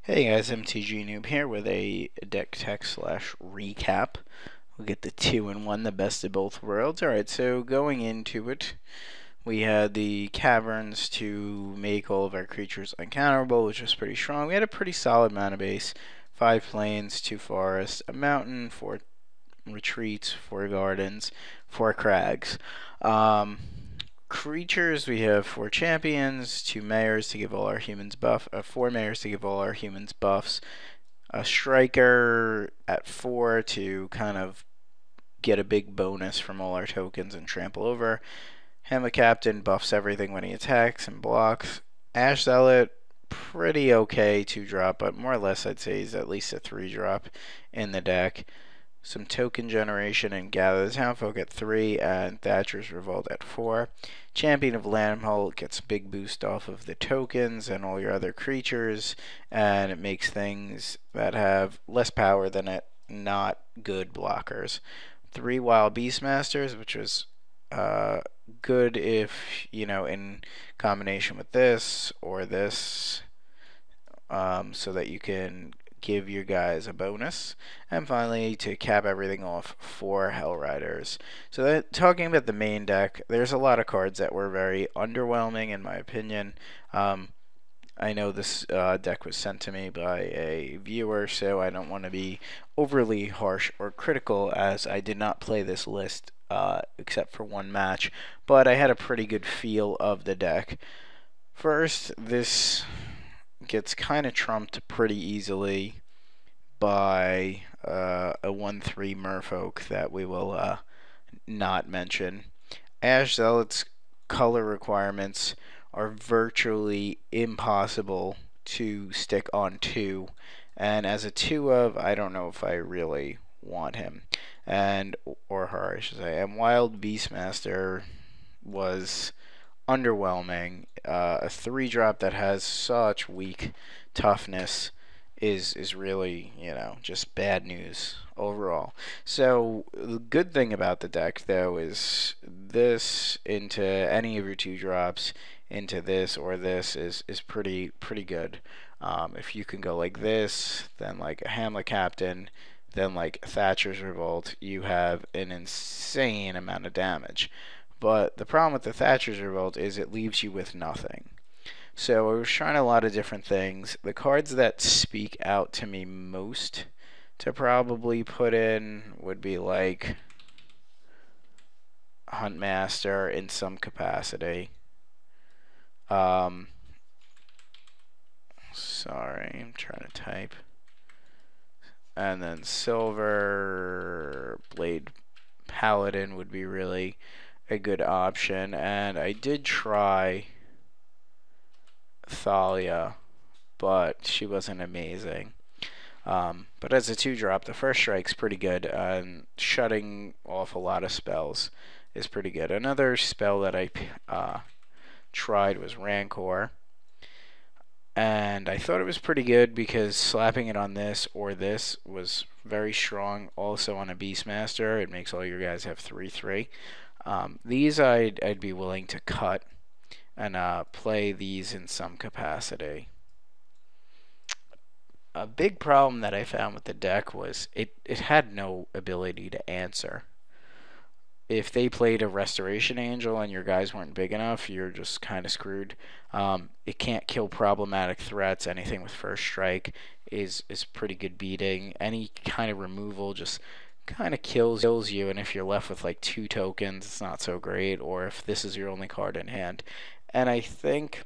Hey guys, mtgnoob here with a deck tech slash recap. We'll get the 2-in-1, the best of both worlds. Alright, so going into it, we had the caverns to make all of our creatures uncounterable, which was pretty strong. We had a pretty solid mana base. 5 plains, 2 forests, a mountain, 4 retreats, 4 gardens, 4 crags. Creatures, we have 4 champions, 2 mayors to give all our humans 4 mayors to give all our humans buffs, a striker at 4 to kind of get a big bonus from all our tokens and trample over. Hamlet Captain buffs everything when he attacks and blocks. Ash Zealot, pretty okay 2-drop, but more or less I'd say he's at least a 3-drop in the deck. Some token generation and Gather the Townfolk at 3, and Thatcher's Revolt at 4. Champion of Landhold gets a big boost off of the tokens and all your other creatures, and it makes things that have less power than it not good blockers. 3 Wild Beastmasters, which was good if, you know, in combination with this or this, so that you can give your guys a bonus. And finally, to cap everything off, 4 Hell Riders. So talking about the main deck, there's a lot of cards that were very underwhelming in my opinion. I know this deck was sent to me by a viewer, so I don't want to be overly harsh or critical, as I did not play this list except for 1 match, but I had a pretty good feel of the deck. First, this gets kind of trumped pretty easily by a 1/3 merfolk that we will not mention. Ash Zealot's color requirements are virtually impossible to stick on 2, and as a 2 of, I don't know if I really want him, or her I should say. And Wild Beastmaster was underwhelming. A 3-drop that has such weak toughness is really, you know, just bad news overall. So the good thing about the deck though is this into any of your 2-drops into this or this is pretty good. If you can go like this, then like a Hamlet Captain, then like Thatcher's Revolt, you have an insane amount of damage. But the problem with the Thatcher's Revolt is it leaves you with nothing. So I was trying a lot of different things. The cards that speak out to me most to probably put in would be like Huntmaster in some capacity. Sorry, I'm trying to type. And then Silver Blade Paladin would be really a good option, and I did try Thalia, but she wasn't amazing. But as a 2-drop, the first strike's pretty good, and shutting off a lot of spells is pretty good. Another spell that I tried was Rancor, and I thought it was pretty good because slapping it on this or this was very strong. Also on a Beastmaster, it makes all your guys have 3/3. These I'd be willing to cut and play these in some capacity. A big problem that I found with the deck was it had no ability to answer. If they played a Restoration Angel and your guys weren't big enough, you're just kind of screwed. It can't kill problematic threats. Anything with first strike is pretty good beating. Any kind of removal just kind of kills you, and if you're left with like 2 tokens, it's not so great, or if this is your only card in hand. And I think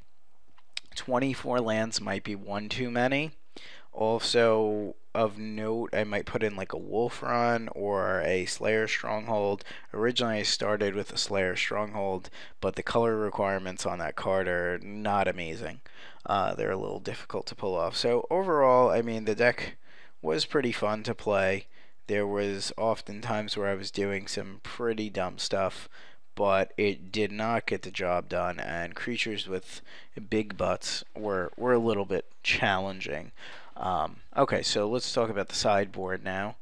24 lands might be 1 too many. Also of note, I might put in like a Wolf Run or a Slayer Stronghold. Originally I started with a Slayer Stronghold, but the color requirements on that card are not amazing. They're a little difficult to pull off. So overall, I mean, the deck was pretty fun to play. There was often times where I was doing some pretty dumb stuff, but it did not get the job done, and creatures with big butts were a little bit challenging. Okay, so let's talk about the sideboard now.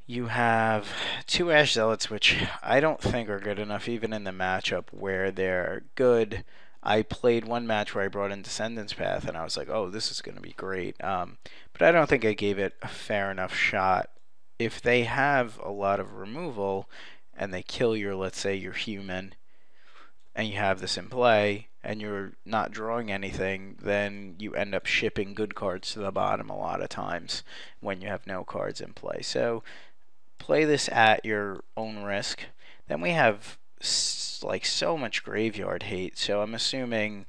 You have 2 Ash Zealots, which I don't think are good enough even in the matchup where they're good. I played one match where I brought in Descendant's Path, and I was like, oh, this is going to be great. But I don't think I gave it a fair enough shot. If they have a lot of removal, and they kill your, let's say, your human, and you have this in play, and you're not drawing anything, then you end up shipping good cards to the bottom a lot of times when you have no cards in play. So play this at your own risk. Then we have like so much graveyard hate, so I'm assuming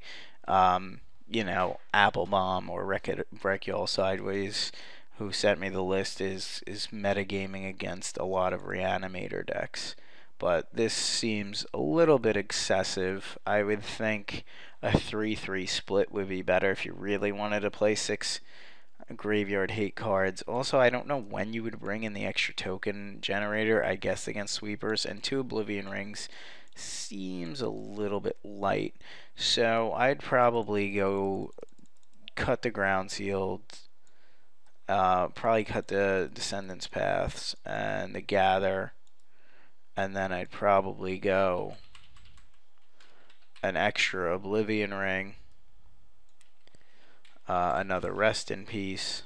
you know, AppleBomb or WreckYallSideways, who sent me the list, is metagaming against a lot of Reanimator decks. But this seems a little bit excessive. I would think a 3-3 split would be better if you really wanted to play 6 graveyard hate cards. Also, I don't know when you would bring in the extra token generator, I guess against sweepers, and 2 Oblivion Rings seems a little bit light. So I'd probably go cut the Ground Sealed, probably cut the Descendant's Paths and the Gather, and then I'd probably go an extra Oblivion Ring, another Rest in Peace,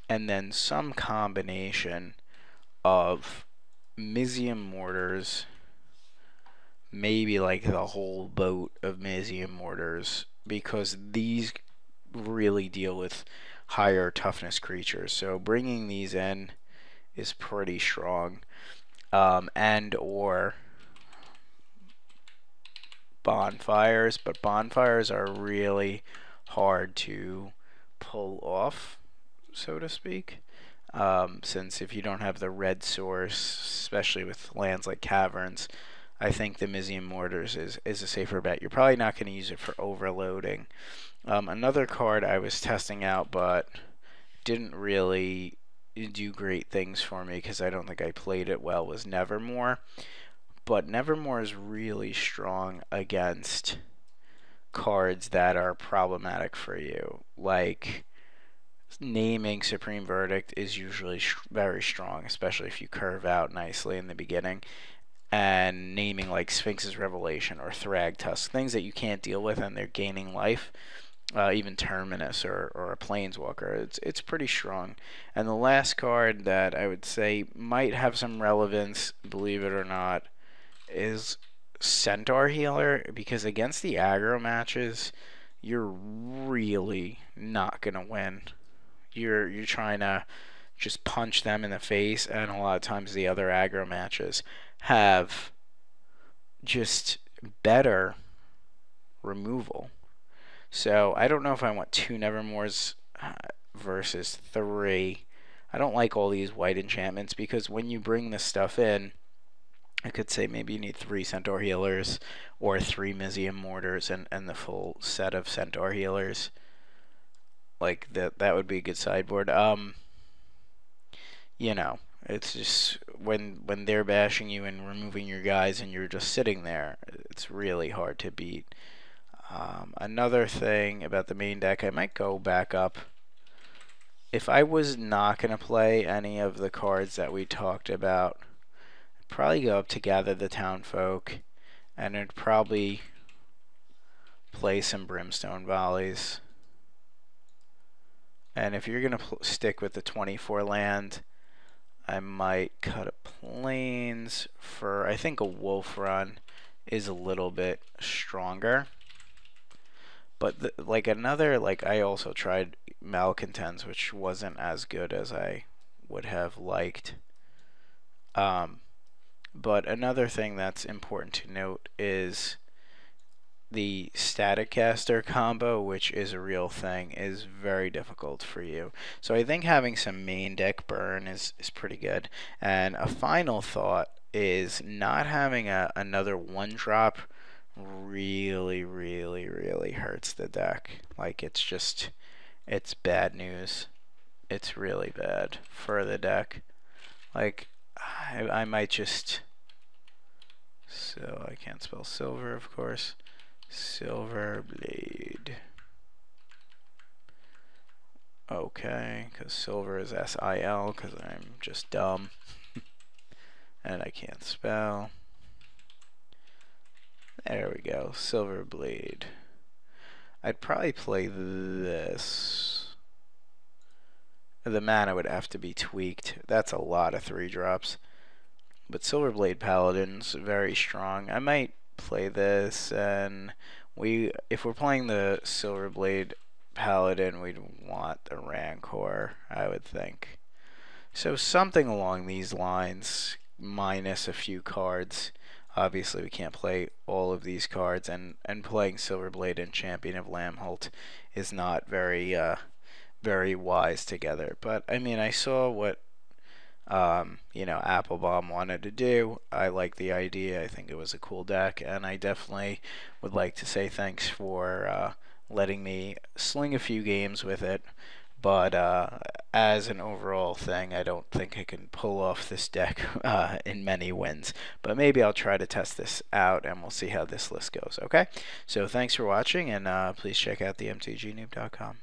and then some combination of Mizzium Mortars, maybe like the whole boat of Mizzium Mortars, because these really deal with higher toughness creatures. So bringing these in is pretty strong. And or bonfires, but bonfires are really hard to pull off, so to speak. Since if you don't have the red source, especially with lands like Caverns, I think the Mizzium Mortars is a safer bet. You're probably not going to use it for overloading. Another card I was testing out but didn't really do great things for me because I don't think I played it well was Nevermore. But Nevermore is really strong against cards that are problematic for you. Like, naming Supreme Verdict is usually very strong, especially if you curve out nicely in the beginning. And naming like Sphinx's Revelation or Thragtusk, things that you can't deal with and they're gaining life. Even Terminus or a Planeswalker, it's pretty strong. And the last card that I would say might have some relevance, believe it or not, is Centaur Healer, because against the aggro matches, you're really not gonna win. You're trying to just punch them in the face, and a lot of times the other aggro matches have just better removal. So I don't know if I want 2 Nevermores versus 3. I don't like all these white enchantments, because when you bring this stuff in, I could say maybe you need 3 Centaur Healers or 3 Mizzium Mortars and the full set of Centaur Healers. Like that would be a good sideboard. You know, it's just when they're bashing you and removing your guys and you're just sitting there, it's really hard to beat. Another thing about the main deck, I might go back up. If I was not going to play any of the cards that we talked about, I'd probably go up to Gather the Townfolk, and I'd probably play some Brimstone Volleys. And if you're going to stick with the 24 land, I might cut a Plains for, I think a Wolf Run is a little bit stronger. But like I also tried Malcontents, which wasn't as good as I would have liked. But another thing that's important to note is the Static Caster combo, which is a real thing, is very difficult for you. So I think having some main deck burn is pretty good. And a final thought is not having another 1-drop really hurts the deck. Like, it's bad news. It's really bad for the deck. Like, I might just, so I can't spell silver, of course. Silver Blade. Okay, because silver is S-I-L, because I'm just dumb. And I can't spell. There we go. Silverblade. I'd probably play this. The mana would have to be tweaked. That's a lot of 3-drops. But Silverblade Paladin's very strong. I might play this, and if we're playing the Silverblade Paladin, we'd want the Rancor, I would think. So something along these lines, minus a few cards. Obviously, we can't play all of these cards, and playing Silverblade and Champion of Lamholt is not very very wise together. But I mean, I saw what AppleBomb wanted to do. I like the idea. I think it was a cool deck, and I definitely would like to say thanks for letting me sling a few games with it. But as an overall thing, I don't think I can pull off this deck in many wins. But maybe I'll try to test this out, and we'll see how this list goes. Okay? So thanks for watching, and please check out themtgnoob.com.